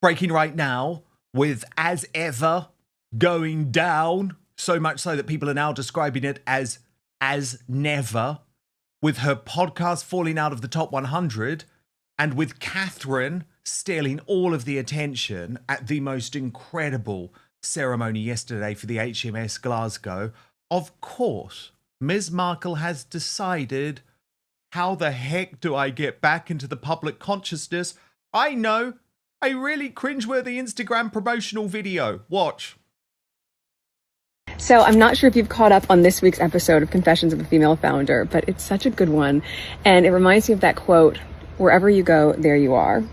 Breaking right now with As Ever going down, so much so that people are now describing it as Never, with her podcast falling out of the top 100, and with Catherine stealing all of the attention at the most incredible ceremony yesterday for the HMS Glasgow. Of course, Ms. Markle has decided, how the heck do I get back into the public consciousness? I know, a really cringe-worthy Instagram promotional video. Watch. So I'm not sure if you've caught up on this week's episode of Confessions of a Female Founder, but it's such a good one. And it reminds me of that quote, "Wherever you go, there you are."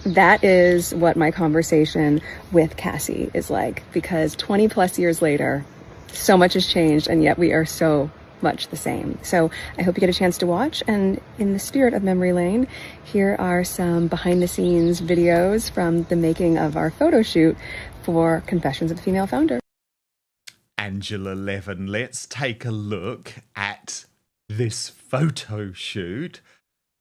That is what my conversation with Cassie is like, because 20 plus years later, so much has changed, and yet we are so much the same. So I hope you get a chance to watch. And in the spirit of memory lane, here are some behind the scenes videos from the making of our photo shoot for Confessions of a Female Founder. Angela Levin, let's take a look at this photo shoot.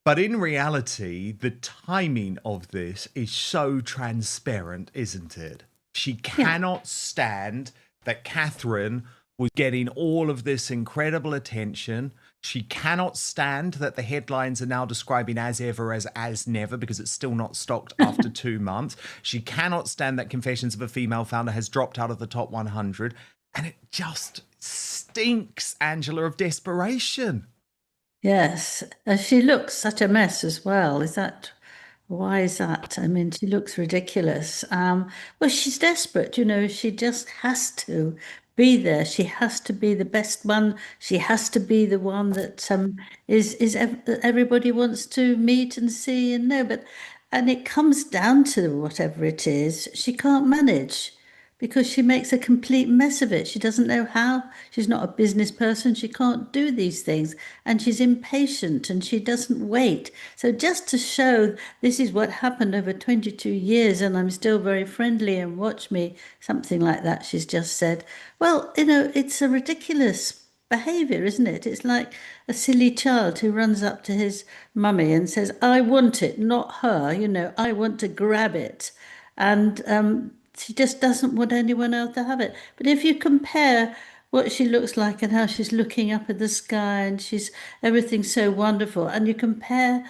But in reality, the timing of this is so transparent, isn't it? She cannot stand that Catherine was getting all of this incredible attention. She cannot stand that the headlines are now describing As Ever as Never, because it's still not stocked after 2 months. She cannot stand that Confessions of a Female Founder has dropped out of the top 100. And it just stinks, Angela, of desperation. Yes, she looks such a mess as well. Why is that? I mean, she looks ridiculous. Well, she's desperate, she just has to be there. She has to be the best one. She has to be the one that that everybody wants to meet and see and know. And it comes down to whatever it is, she can't manage, because she makes a complete mess of it. She doesn't know how. She's not a business person. She can't do these things. And she's impatient and she doesn't wait. So just to show this is what happened over 22 years and I'm still very friendly and watch me, something like that she's just said. Well, it's a ridiculous behavior, isn't it? It's like a silly child who runs up to his mummy and says, "I want it, not her, I want to grab it." And she just doesn't want anyone else to have it. But if you compare what she looks like and how she's looking up at the sky and everything's so wonderful, and you compare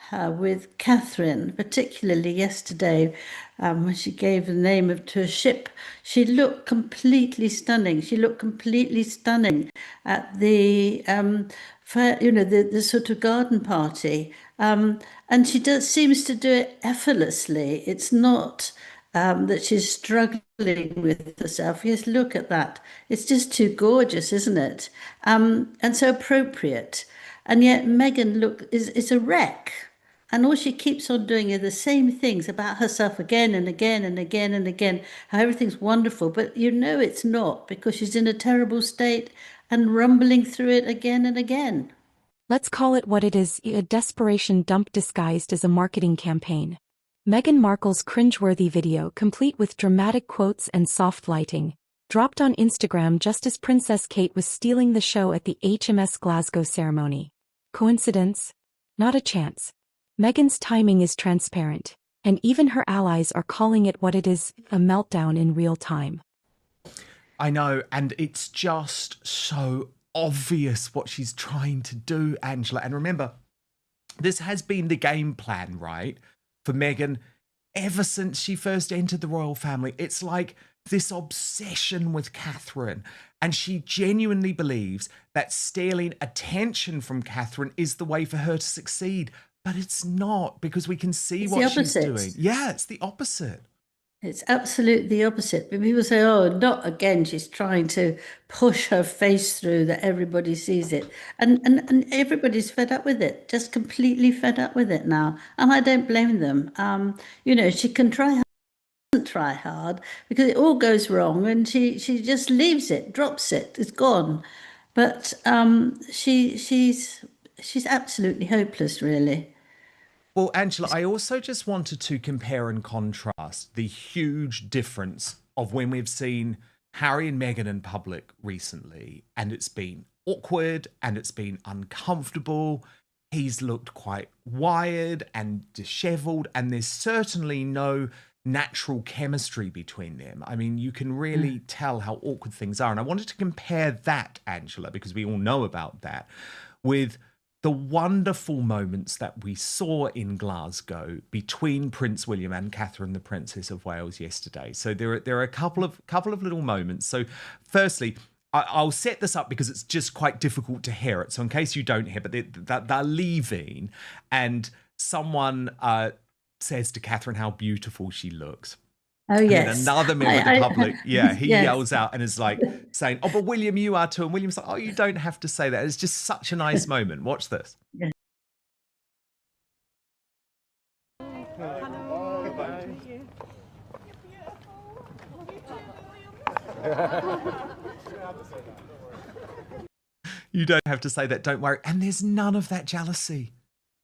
her with Catherine, particularly yesterday, when she gave the name to a ship, she looked completely stunning. She looked completely stunning at the the sort of garden party. And she seems to do it effortlessly. It's not that she's struggling with herself. Yes, look at that. It's just too gorgeous, isn't it? And so appropriate. And yet Meghan is a wreck. And all she keeps on doing are the same things about herself again and again and again and again, how everything's wonderful. But it's not, because she's in a terrible state and rumbling through it again and again. Let's call it what it is, a desperation dump disguised as a marketing campaign. Meghan Markle's cringe-worthy video, complete with dramatic quotes and soft lighting, dropped on Instagram just as Princess Kate was stealing the show at the HMS Glasgow ceremony. Coincidence? Not a chance. Meghan's timing is transparent, and even her allies are calling it what it is, a meltdown in real time. I know, and it's just so obvious what she's trying to do, Angela. And remember, this has been the game plan, right, for Meghan ever since she first entered the royal family. It's like this obsession with Catherine, and she genuinely believes that stealing attention from Catherine is the way for her to succeed. But it's not, because we can see what she's doing. Yeah, it's the opposite. It's absolutely the opposite. But people say, "Oh, not again. She's trying to push her face through that everybody sees it." And everybody's fed up with it, just completely fed up with it now. And I don't blame them. She can try hard, doesn't try hard, because it all goes wrong and she just leaves it, drops it, it's gone. But she's absolutely hopeless, really. Well, Angela, I also just wanted to compare and contrast the huge difference of when we've seen Harry and Meghan in public recently, and it's been awkward and it's been uncomfortable. He's looked quite wired and disheveled, and there's certainly no natural chemistry between them. I mean, you can really tell how awkward things are. And I wanted to compare that, Angela, because we all know about that, with the wonderful moments that we saw in Glasgow between Prince William and Catherine, the Princess of Wales, yesterday. So there are a couple of little moments. So firstly, I'll set this up because it's just quite difficult to hear it. So in case you don't hear, but they're leaving, and someone says to Catherine how beautiful she looks. Oh, And yes. then another member of the public, he yes. yells out and is like saying, "Oh, but William, you are too." And William's like, "Oh, you don't have to say that." It's just such a nice moment. Watch this. Yeah. You don't have to say that, don't worry. And there's none of that jealousy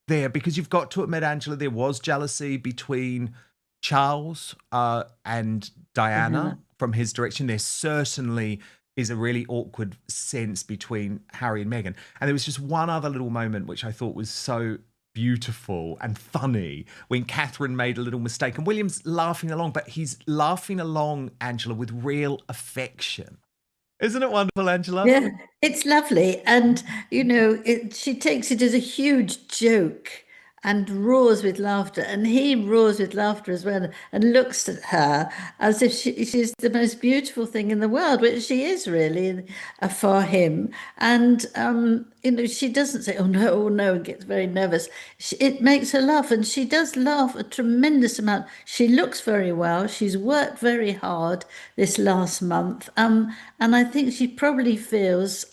there, because you've got to admit, Angela, there was jealousy between Charles and Diana from his direction. There certainly is a really awkward sense between Harry and Meghan. And there was just one other little moment which I thought was so beautiful and funny, when Catherine made a little mistake and William's laughing along, but he's laughing along, Angela, with real affection. Isn't it wonderful, Angela? Yeah, it's lovely. And, she takes it as a huge joke and roars with laughter. And he roars with laughter as well and looks at her as if she's the most beautiful thing in the world, which she is really for him. And, she doesn't say, oh no, and gets very nervous. It makes her laugh. And she does laugh a tremendous amount. She looks very well. She's worked very hard this last month. And I think she probably feels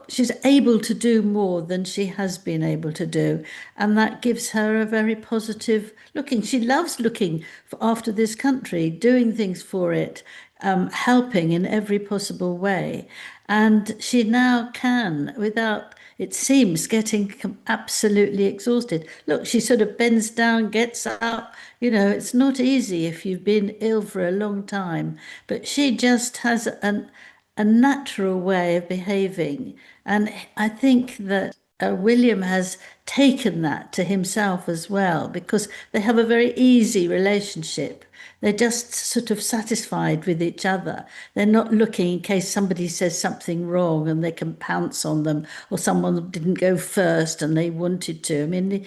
she's able to do more than she has been able to do, and that gives her a very positive looking. She loves looking after this country, doing things for it, helping in every possible way, and she now can, without, it seems, getting absolutely exhausted. Look, she sort of bends down, gets up. It's not easy if you've been ill for a long time, but she just has a natural way of behaving. And I think that William has taken that to himself as well, because they have a very easy relationship. They're just sort of satisfied with each other. They're not looking in case somebody says something wrong and they can pounce on them, or someone didn't go first and they wanted to. I mean,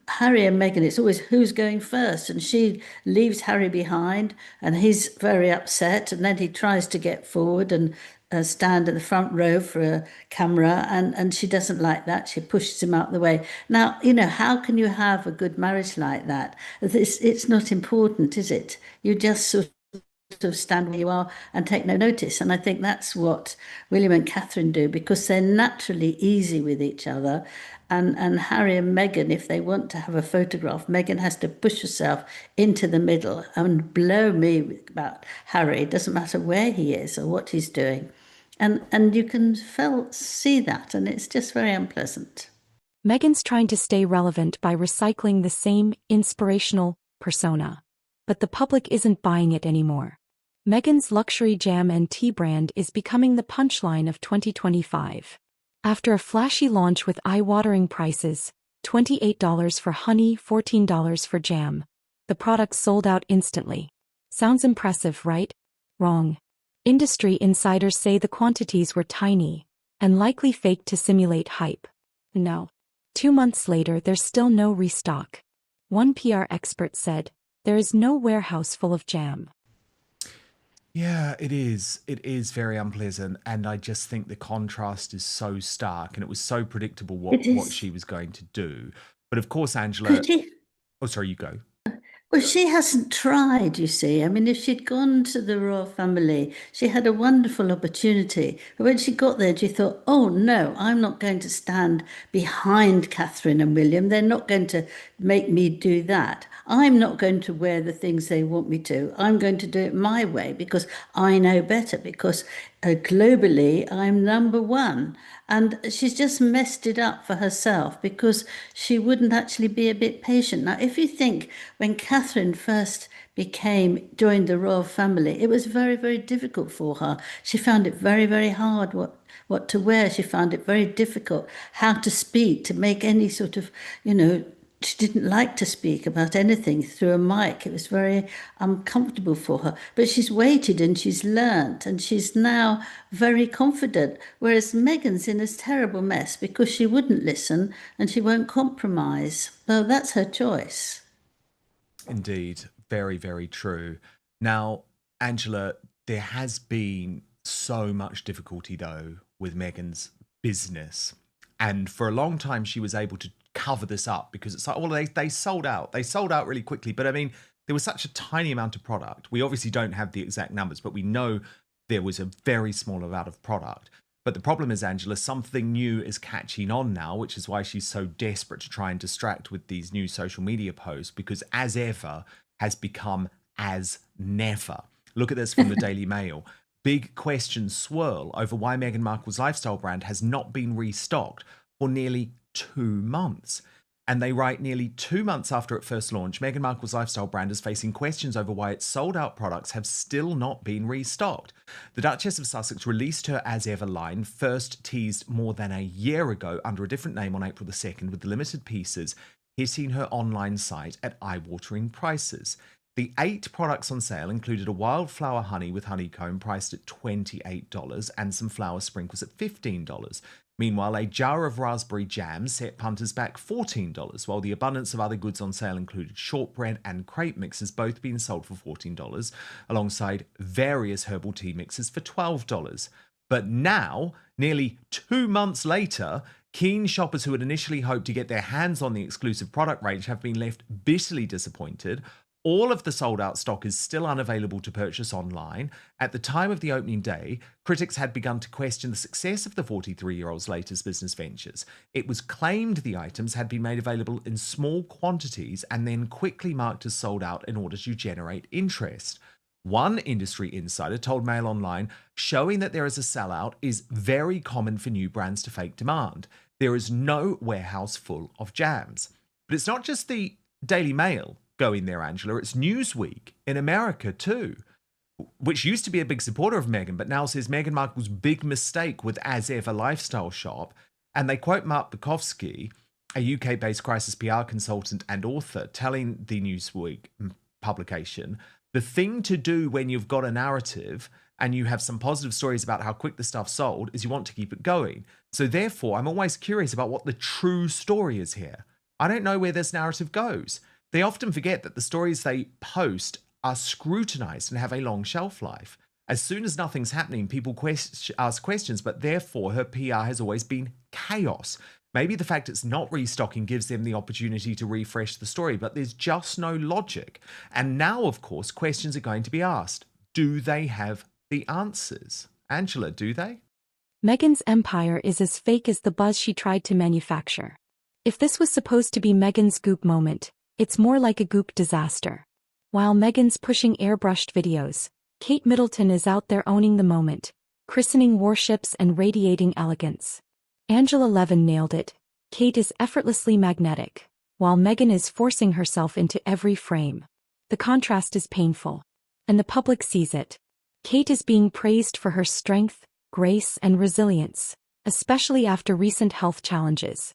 Harry and Meghan, it's always who's going first, and she leaves Harry behind and he's very upset, and then he tries to get forward and stand in the front row for a camera, and she doesn't like that. She pushes him out the way. Now, how can you have a good marriage like that? It's not important, is it? You just sort of stand where you are and take no notice. And I think that's what William and Catherine do, because they're naturally easy with each other. And Harry and Meghan, if they want to have a photograph, Meghan has to push herself into the middle and blow me about Harry. It doesn't matter where he is or what he's doing. And you can see that, and it's just very unpleasant. Meghan's trying to stay relevant by recycling the same inspirational persona, but the public isn't buying it anymore. Meghan's luxury jam and tea brand is becoming the punchline of 2025. After a flashy launch with eye-watering prices, $28 for honey, $14 for jam, the product sold out instantly. Sounds impressive, right? Wrong. Industry insiders say the quantities were tiny and likely faked to simulate hype. No. 2 months later, there's still no restock. One PR expert said, "There is no warehouse full of jam." Yeah, it is. It is very unpleasant, and I just think the contrast is so stark, and it was so predictable what she was going to do. But of course, Angela... Oh, sorry, you go. Well, she hasn't tried, you see. I mean, if she'd gone to the royal family, she had a wonderful opportunity. But when she got there, she thought, oh, no, I'm not going to stand behind Catherine and William. They're not going to make me do that. I'm not going to wear the things they want me to. I'm going to do it my way because I know better, because globally, I'm number one. And she's just messed it up for herself because she wouldn't actually be a bit patient. Now, if you think when Catherine first joined the royal family, it was very, very difficult for her. She found it very, very hard what to wear. She found it very difficult how to speak, to make any sort of, she didn't like to speak about anything through a mic. It was very uncomfortable for her. But she's waited and she's learnt and she's now very confident. Whereas Meghan's in this terrible mess because she wouldn't listen and she won't compromise. Well, that's her choice. Indeed. Very, very true. Now, Angela, there has been so much difficulty, though, with Meghan's business. And for a long time, she was able to cover this up because it's like, well, they sold out. They sold out really quickly. But I mean, there was such a tiny amount of product. We obviously don't have the exact numbers, but we know there was a very small amount of product. But the problem is, Angela, something new is catching on now, which is why she's so desperate to try and distract with these new social media posts, because as ever has become as never. Look at this from the Daily Mail. Big questions swirl over why Meghan Markle's lifestyle brand has not been restocked for nearly 2 months. And they write, nearly 2 months after it first launched, Meghan Markle's lifestyle brand is facing questions over why its sold-out products have still not been restocked. The Duchess of Sussex released her As Ever line, first teased more than a year ago under a different name on April the 2nd, with limited pieces hitting her online site at eye-watering prices. The 8 products on sale included a wildflower honey with honeycomb priced at $28 and some flower sprinkles at $15. Meanwhile, a jar of raspberry jam set punters back $14, while the abundance of other goods on sale included shortbread and crepe mixes, both being sold for $14, alongside various herbal tea mixes for $12. But now, nearly 2 months later, keen shoppers who had initially hoped to get their hands on the exclusive product range have been left bitterly disappointed. All of the sold-out stock is still unavailable to purchase online. At the time of the opening day, critics had begun to question the success of the 43-year-old's latest business ventures. It was claimed the items had been made available in small quantities and then quickly marked as sold out in order to generate interest. One industry insider told Mail Online, showing that there is a sellout is very common for new brands to fake demand. There is no warehouse full of jams. But it's not just the Daily Mail going there, Angela. It's Newsweek in America too, which used to be a big supporter of Meghan, but now says Meghan Markle's big mistake with As Ever lifestyle shop. And they quote Mark Bukowski, a UK-based crisis PR consultant and author, telling the Newsweek publication, the thing to do when you've got a narrative and you have some positive stories about how quick the stuff sold is you want to keep it going. So therefore, I'm always curious about what the true story is here. I don't know where this narrative goes. They often forget that the stories they post are scrutinized and have a long shelf life. As soon as nothing's happening, people ask questions, but therefore her PR has always been chaos. Maybe the fact it's not restocking gives them the opportunity to refresh the story, but there's just no logic. And now, of course, questions are going to be asked. Do they have the answers? Angela, do they? Meghan's empire is as fake as the buzz she tried to manufacture. If this was supposed to be Meghan's goop moment, it's more like a goop disaster. While Meghan's pushing airbrushed videos, Kate Middleton is out there owning the moment, christening warships and radiating elegance. Angela Levin nailed it. Kate is effortlessly magnetic, while Meghan is forcing herself into every frame. The contrast is painful, and the public sees it. Kate is being praised for her strength, grace, and resilience, especially after recent health challenges.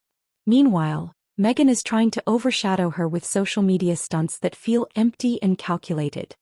Meanwhile, Meghan is trying to overshadow her with social media stunts that feel empty and calculated.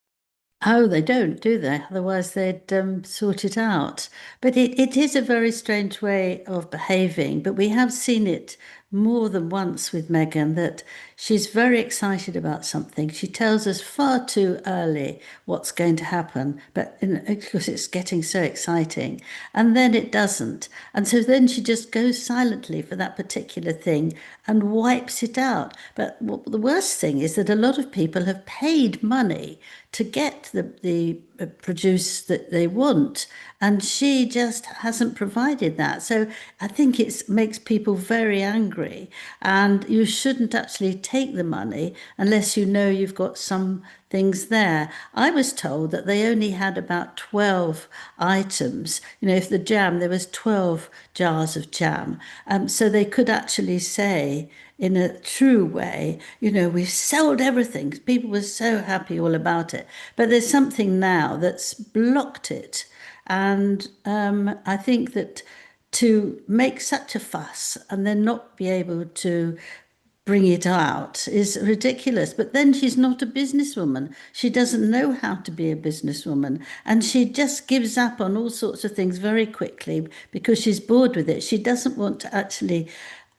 Oh, they don't, do they? Otherwise, they'd sort it out. But it is a very strange way of behaving. But we have seen it more than once with Meghan, that she's very excited about something. She tells us far too early what's going to happen, but because it's getting so exciting. And then it doesn't. And so then she just goes silently for that particular thing and wipes it out. But the worst thing is that a lot of people have paid money to get the produce that they want, and she just hasn't provided that. So I think it makes people very angry, and you shouldn't actually take the money unless you know you've got some things there. I was told that they only had about 12 items. You know, if the jam, there was 12 jars of jam. So they could actually say in a true way, you know, we've sold everything. People were so happy all about it. But there's something now that's blocked it. And I think that to make such a fuss and then not be able to bring it out is ridiculous. But then she's not a businesswoman. She doesn't know how to be a businesswoman. And she just gives up on all sorts of things very quickly because she's bored with it. She doesn't want to actually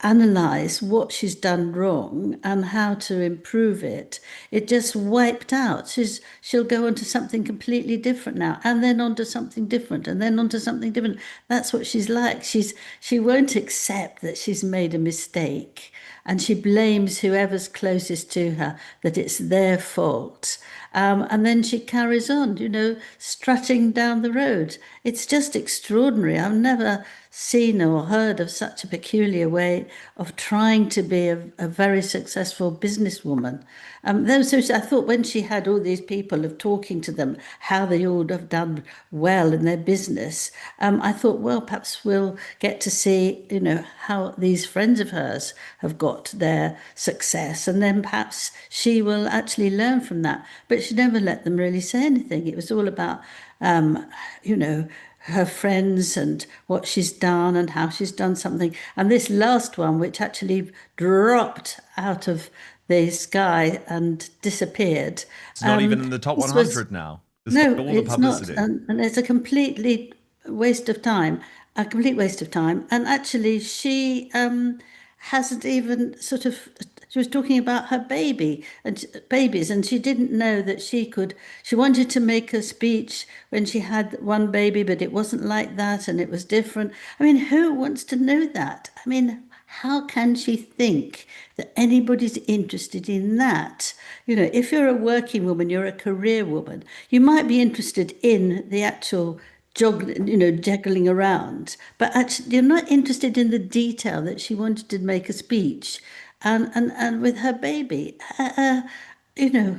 analyze what she's done wrong and how to improve it. It just wiped out. She'll go on to something completely different now, and then on to something different, and then on to something different. That's what she's like. She won't accept that she's made a mistake, and she blames whoever's closest to her that it's their fault. And then she carries on, strutting down the road. It's just extraordinary. I've never seen or heard of such a peculiar way of trying to be a very successful businesswoman. So I thought when she had all these people of talking to them, how they all have done well in their business, I thought, well, perhaps we'll get to see, how these friends of hers have got their success, and then perhaps she will actually learn from that. But she never let them really say anything. It was all about, her friends and what she's done and how she's done something. And this last one, which actually dropped out of the sky and disappeared. It's not even in the top 100 now. No, it's not. And it's a completely waste of time, a complete waste of time. And actually, she hasn't even she was talking about her babies, and she didn't know that she wanted to make a speech when she had one baby, but it wasn't like that, and it was different. I mean, who wants to know that? I mean, how can she think that anybody's interested in that? If you're a working woman, you're a career woman, you might be interested in the actual juggling around, but actually you're not interested in the detail that she wanted to make a speech and with her baby. You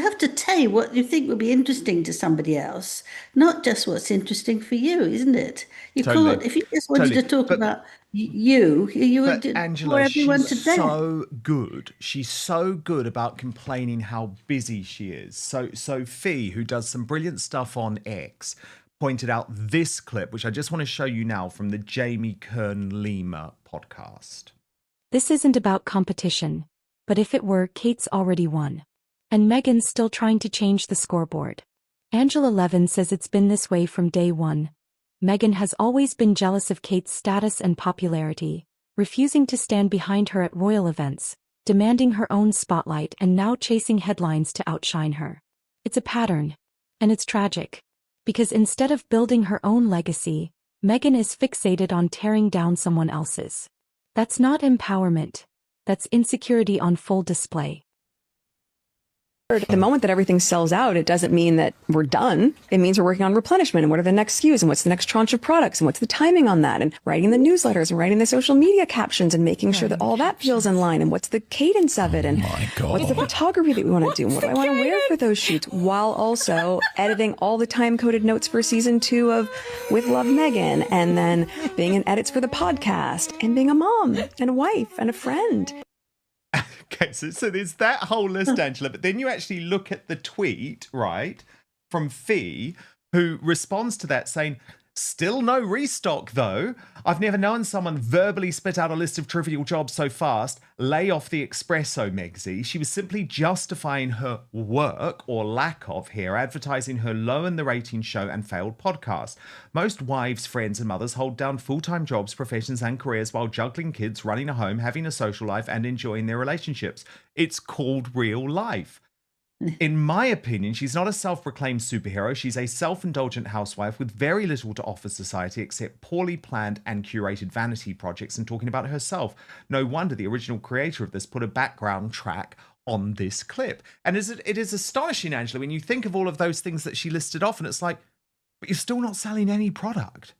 have to tell what you think would be interesting to somebody else, not just what's interesting for you, isn't it? You Totally. can't, if you just wanted to talk about you would Angela, bore everyone to death. so good. She's so good about complaining how busy she is. So Fee, who does some brilliant stuff on X, pointed out this clip, which I just want to show you now, from the Jamie Kern-Lima podcast. This isn't about competition, but if it were, Kate's already won. And Meghan's still trying to change the scoreboard. Angela Levin says it's been this way from day one. Meghan has always been jealous of Kate's status and popularity, refusing to stand behind her at royal events, demanding her own spotlight, and now chasing headlines to outshine her. It's a pattern. And it's tragic. Because instead of building her own legacy, Meghan is fixated on tearing down someone else's. That's not empowerment. That's insecurity on full display. The moment that everything sells out, it doesn't mean that we're done. It means we're working on replenishment and what are the next SKUs and what's the next tranche of products and what's the timing on that, and writing the newsletters and writing the social media captions and making sure that all that feels in line, and what's the cadence of it, and what's the photography that we want to do and what do I want to wear for those shoots, while also editing all the time-coded notes for season 2 of With Love Meghan, and then being in edits for the podcast and being a mom and a wife and a friend. Okay, so there's that whole list, Angela, but then you actually look at the tweet, right, from Fee, who responds to that saying, still no restock, though. I've never known someone verbally spit out a list of trivial jobs so fast. Lay off the espresso, Megsy. She was simply justifying her work, or lack of here, advertising her low in the rating show and failed podcast. Most wives, friends and mothers hold down full-time jobs, professions and careers while juggling kids, running a home, having a social life and enjoying their relationships. It's called real life. In my opinion, she's not a self-proclaimed superhero. She's a self-indulgent housewife with very little to offer society except poorly planned and curated vanity projects and talking about herself. No wonder the original creator of this put a background track on this clip. And it is astonishing, Angela, when you think of all of those things that she listed off, and it's like, but you're still not selling any product,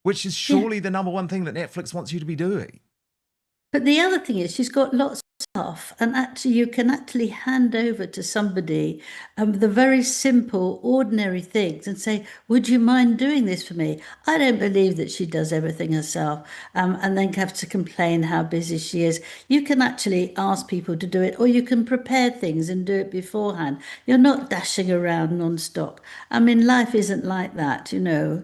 which is surely the number one thing that Netflix wants you to be doing. But the other thing is she's got lots off, and actually you can actually hand over to somebody the very simple ordinary things and say, would you mind doing this for me? I don't believe that she does everything herself, and then have to complain how busy she is. You can actually ask people to do it, or you can prepare things and do it beforehand. You're not dashing around non-stop. I mean, life isn't like that, you know.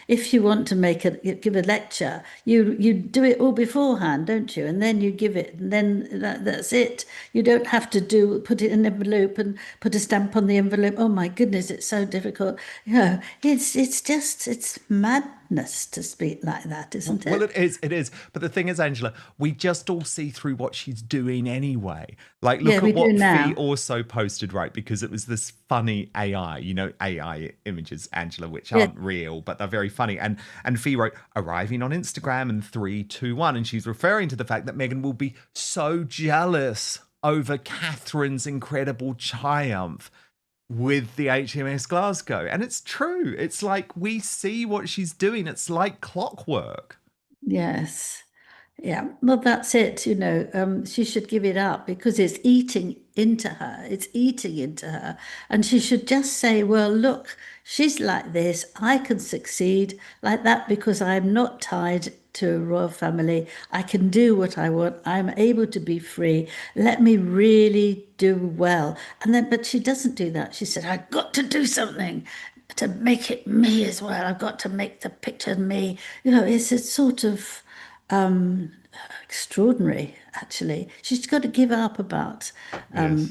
If you want to give a lecture, you do it all beforehand, don't you? And then you give it, and then that's it. You don't have to put it in an envelope and put a stamp on the envelope. Oh my goodness, it's so difficult. You know, it's madness to speak like that, isn't it? Well, it is. But the thing is, Angela, we just all see through what she's doing anyway. Like, look at what Fee also posted, right? Because it was this funny AI, you know, AI images, Angela, which aren't real, but they're very funny. And Fee wrote, arriving on Instagram in 3, 2, 1. And she's referring to the fact that Meghan will be so jealous over Catherine's incredible triumph with the HMS Glasgow. And it's true. It's like we see what she's doing. It's like clockwork. Yes. Yeah, well, that's it. You know, she should give it up because it's eating into her. It's eating into her. And she should just say, well, look, she's like this. I can succeed like that because I'm not tied to a royal family. I can do what I want. I'm able to be free. Let me really do well. And then, but she doesn't do that. She said, I've got to do something to make it me as well. I've got to make the picture me. You know, it's a sort of extraordinary, actually. She's got to give up about, Yes.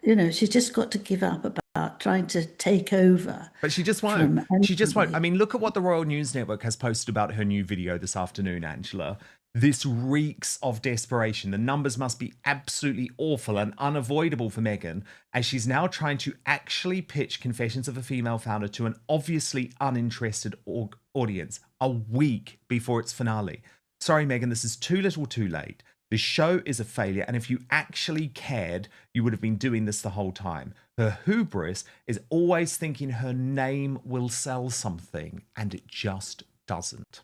you know, she's just got to give up about trying to take over. But she just won't. She just won't. I mean, look at what the Royal News Network has posted about her new video this afternoon, Angela. This reeks of desperation. The numbers must be absolutely awful and unavoidable for Meghan, as she's now trying to actually pitch Confessions of a Female Founder to an obviously uninterested audience a week before its finale. Sorry, Meghan, this is too little too late. The show is a failure, and if you actually cared, you would have been doing this the whole time. Her hubris is always thinking her name will sell something, and it just doesn't.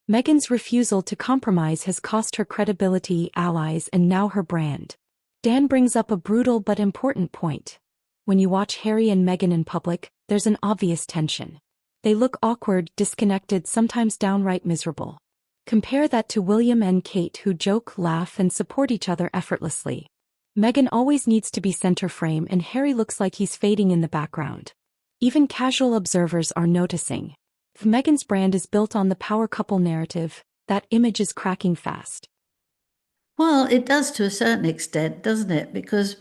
Meghan's refusal to compromise has cost her credibility, allies, and now her brand. Dan brings up a brutal but important point. When you watch Harry and Meghan in public, there's an obvious tension. They look awkward, disconnected, sometimes downright miserable. Compare that to William and Kate, who joke, laugh, and support each other effortlessly. Meghan always needs to be center frame, and Harry looks like he's fading in the background. Even casual observers are noticing. If Meghan's brand is built on the power couple narrative, that image is cracking fast. Well, it does to a certain extent, doesn't it? Because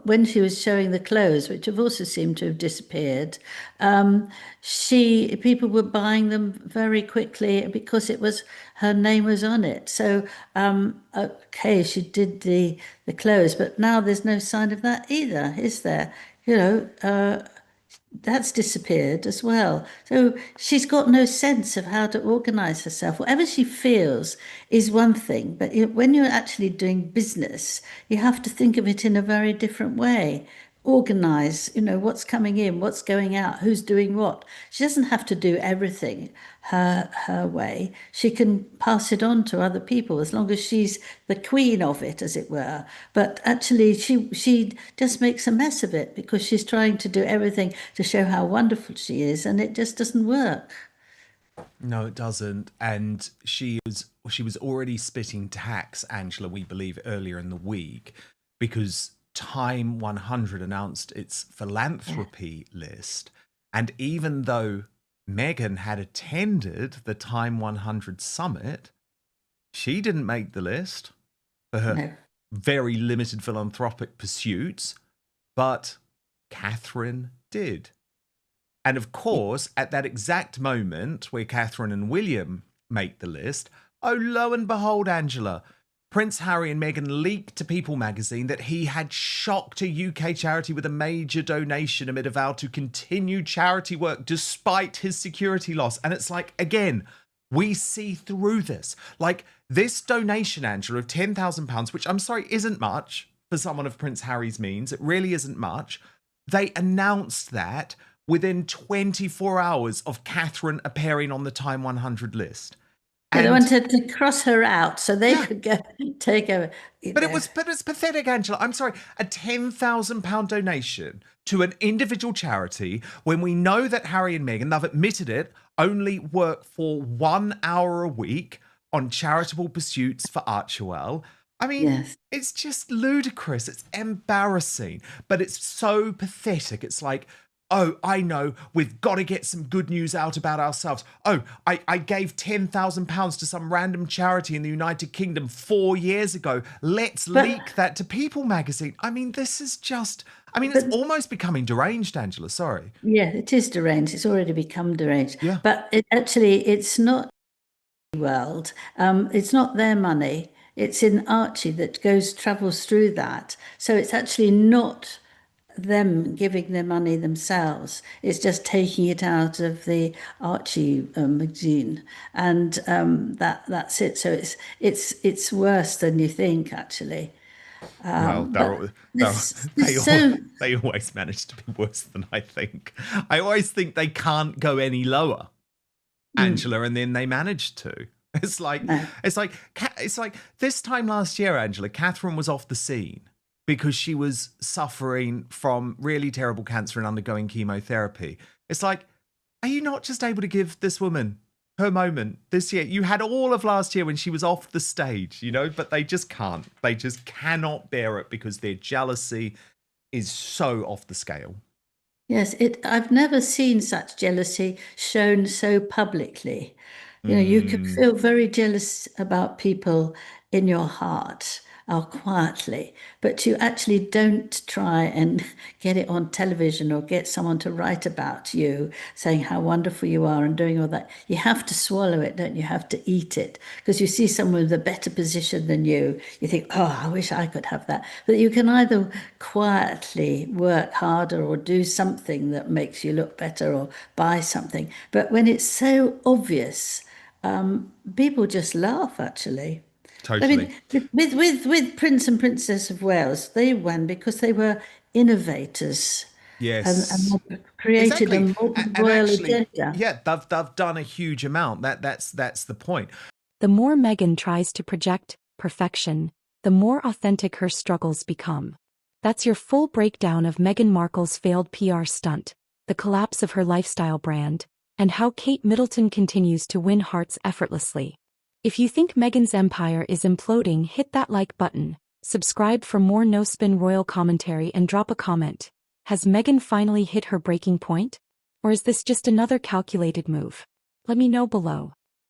when she was showing the clothes, which have also seemed to have disappeared, people were buying them very quickly because her name was on it. So, okay, she did the clothes, but now there's no sign of that either, is there? You know, that's disappeared as well. So she's got no sense of how to organize herself. Whatever she feels is one thing, but when you're actually doing business, you have to think of it in a very different way. Organize, you know, what's coming in, what's going out, who's doing what. She doesn't have to do everything her way. She can pass it on to other people as long as she's the queen of it, as it were. But actually, she just makes a mess of it because she's trying to do everything to show how wonderful she is, and it just doesn't work. No, it doesn't. And she was already spitting tax, Angela, we believe, earlier in the week, because Time 100 announced its philanthropy list. And even though Meghan had attended the Time 100 summit, she didn't make the list for her very limited philanthropic pursuits, but Catherine did. And of course, at that exact moment where Catherine and William make the list, oh, lo and behold, Angela, Prince Harry and Meghan leaked to People magazine that he had shocked a UK charity with a major donation amid a vow to continue charity work despite his security loss. And it's like, again, we see through this. Like, this donation, Angela, of £10,000, which I'm sorry isn't much for someone of Prince Harry's means. It really isn't much. They announced that within 24 hours of Catherine appearing on the Time 100 list. Yeah, they And wanted to cross her out so they yeah, could go take over. but it's pathetic, Angela. I'm sorry, a £10,000 donation to an individual charity when we know that Harry and Meghan, they've admitted it, only work for 1 hour a week on charitable pursuits for Archewell. I mean, Yes. it's just ludicrous. It's embarrassing, but it's so pathetic. It's like, oh, I know, we've got to get some good news out about ourselves. Oh, I gave £10,000 to some random charity in the United Kingdom 4 years ago. Let's leak that to People magazine. I mean, this is just, it's almost becoming deranged, Angela. Sorry. Yeah, it is deranged. It's already become deranged. Yeah. But it's not world. It's not their money. It's in Archie that travels through that. So it's actually not them giving their money themselves. It's just taking it out of the Archie magazine, and that's it. So it's worse than you think, actually. Well, they always manage to be worse than I think. I always think they can't go any lower, Angela, and then they manage to. It's like this time last year, Angela, Catherine was off the scene because she was suffering from really terrible cancer and undergoing chemotherapy. It's like, are you not just able to give this woman her moment this year? You had all of last year when she was off the stage, but they just can't. They just cannot bear it because their jealousy is so off the scale. Yes, I've never seen such jealousy shown so publicly. You can feel very jealous about people in your heart or quietly, but you actually don't try and get it on television or get someone to write about you saying how wonderful you are and doing all that. You have to swallow it, don't you? You have to eat it because you see someone with a better position than you. You think, oh, I wish I could have that. But you can either quietly work harder or do something that makes you look better or buy something. But when it's so obvious, people just laugh, actually. Totally. I mean, with Prince and Princess of Wales, they won because they were innovators. Yes. And created Exactly. a royal actually, agenda. yeah, they've done a huge amount. That's the point. The more Meghan tries to project perfection, the more authentic her struggles become. That's your full breakdown of Meghan Markle's failed PR stunt, the collapse of her lifestyle brand, and how Kate Middleton continues to win hearts effortlessly. If you think Meghan's empire is imploding, hit that like button, subscribe for more no-spin royal commentary, and drop a comment. Has Meghan finally hit her breaking point? Or is this just another calculated move? Let me know below.